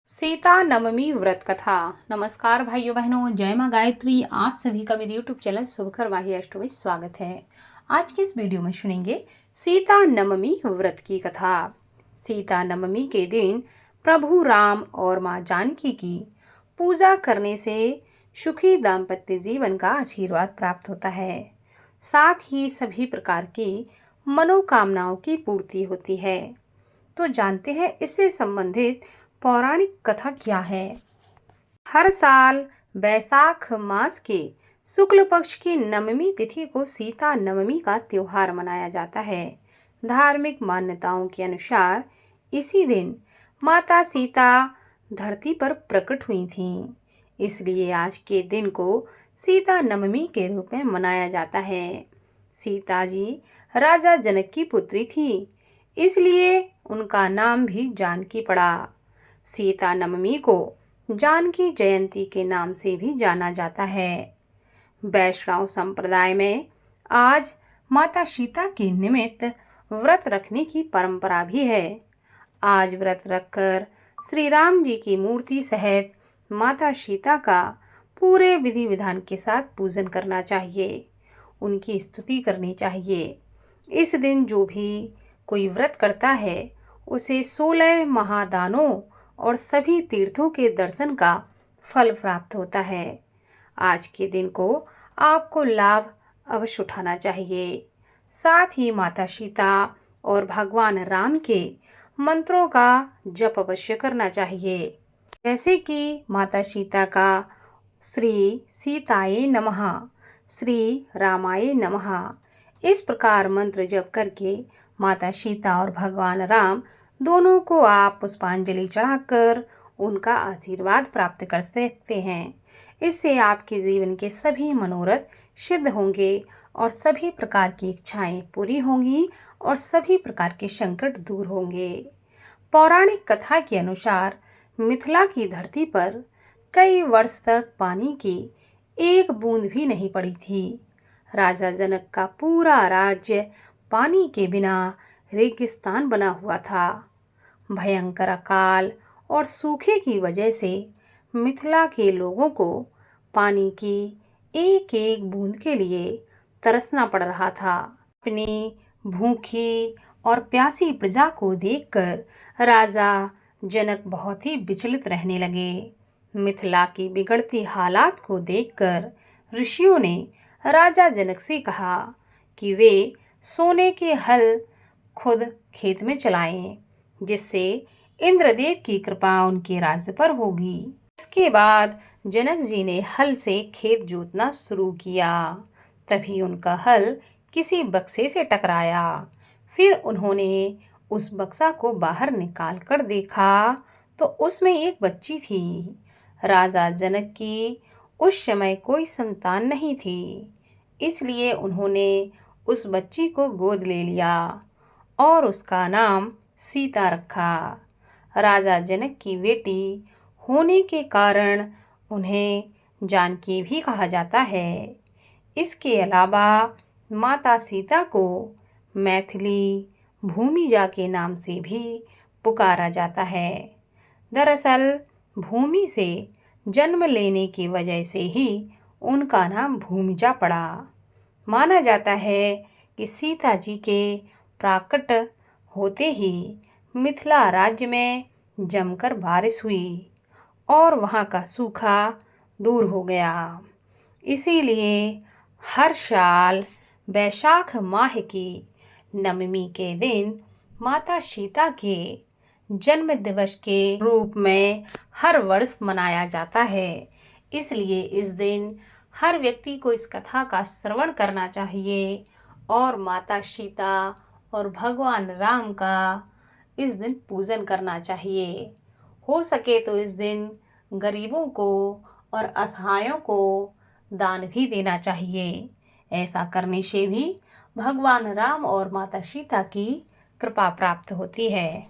सीता नवमी व्रत कथा। नमस्कार भाइयों बहनों, जय माँ गायत्री। आप सभी का मेरे यूट्यूब चैनल शुभकर वाही अष्टमी में स्वागत है। आज की इस वीडियो में सुनेंगे सीता नवमी व्रत की कथा। सीता नवमी के दिन प्रभु राम और माँ जानकी की पूजा करने से सुखी दाम्पत्य जीवन का आशीर्वाद प्राप्त होता है। साथ ही सभी प्रकार की मनोकामनाओं की पूर्ति होती है। तो जानते हैं इससे संबंधित पौराणिक कथा क्या है। हर साल वैशाख मास के शुक्ल पक्ष की नवमी तिथि को सीता नवमी का त्योहार मनाया जाता है। धार्मिक मान्यताओं के अनुसार इसी दिन माता सीता धरती पर प्रकट हुई थीं। इसलिए आज के दिन को सीता नवमी के रूप में मनाया जाता है। सीता जी राजा जनक की पुत्री थी, इसलिए उनका नाम भी जानकी पड़ा। सीता नवमी को जानकी जयंती के नाम से भी जाना जाता है। वैष्णव संप्रदाय में आज माता सीता के निमित्त व्रत रखने की परंपरा भी है। आज व्रत रखकर श्री राम जी की मूर्ति सहित माता सीता का पूरे विधि विधान के साथ पूजन करना चाहिए, उनकी स्तुति करनी चाहिए। इस दिन जो भी कोई व्रत करता है उसे 16 महादानों और सभी तीर्थों के दर्शन का फल प्राप्त होता है। आज के दिन को आपको लाभ अवश्य उठाना चाहिए। साथ ही माता सीता और भगवान राम के मंत्रों का जप अवश्य करना चाहिए, जैसे कि माता सीता का श्री सीताये नमः, श्री रामाय नमः। इस प्रकार मंत्र जप करके माता सीता और भगवान राम दोनों को आप पुष्पांजलि चढ़ाकर उनका आशीर्वाद प्राप्त कर सकते हैं। इससे आपके जीवन के सभी मनोरथ सिद्ध होंगे और सभी प्रकार की इच्छाएं पूरी होंगी और सभी प्रकार के संकट दूर होंगे। पौराणिक कथा के अनुसार मिथिला की धरती पर कई वर्ष तक पानी की एक बूंद भी नहीं पड़ी थी। राजा जनक का पूरा राज्य पानी के बिना रेगिस्तान बना हुआ था। भयंकर अकाल और सूखे की वजह से मिथिला के लोगों को पानी की एक एक बूंद के लिए तरसना पड़ रहा था। अपनी भूखी और प्यासी प्रजा को देखकर राजा जनक बहुत ही विचलित रहने लगे। मिथिला की बिगड़ती हालात को देखकर ऋषियों ने राजा जनक से कहा कि वे सोने के हल खुद खेत में चलाएं, जिससे इंद्रदेव की कृपा उनके राज्य पर होगी। इसके बाद जनक जी ने हल से खेत जोतना शुरू किया। तभी उनका हल किसी बक्से से टकराया। फिर उन्होंने उस बक्सा को बाहर निकाल कर देखा तो उसमें एक बच्ची थी। राजा जनक की उस समय कोई संतान नहीं थी, इसलिए उन्होंने उस बच्ची को गोद ले लिया और उसका नाम सीता रखा। राजा जनक की बेटी होने के कारण उन्हें जानकी भी कहा जाता है। इसके अलावा माता सीता को मैथिली भूमिजा के नाम से भी पुकारा जाता है। दरअसल भूमि से जन्म लेने की वजह से ही उनका नाम भूमिजा पड़ा। माना जाता है कि सीता जी के प्राकट होते ही मिथिला राज्य में जमकर बारिश हुई और वहाँ का सूखा दूर हो गया। इसीलिए हर साल वैशाख माह की नवमी के दिन माता सीता के जन्म दिवस के रूप में हर वर्ष मनाया जाता है। इसलिए इस दिन हर व्यक्ति को इस कथा का श्रवण करना चाहिए और माता सीता और भगवान राम का इस दिन पूजन करना चाहिए। हो सके तो इस दिन गरीबों को और असहायों को दान भी देना चाहिए। ऐसा करने से भी भगवान राम और माता सीता की कृपा प्राप्त होती है।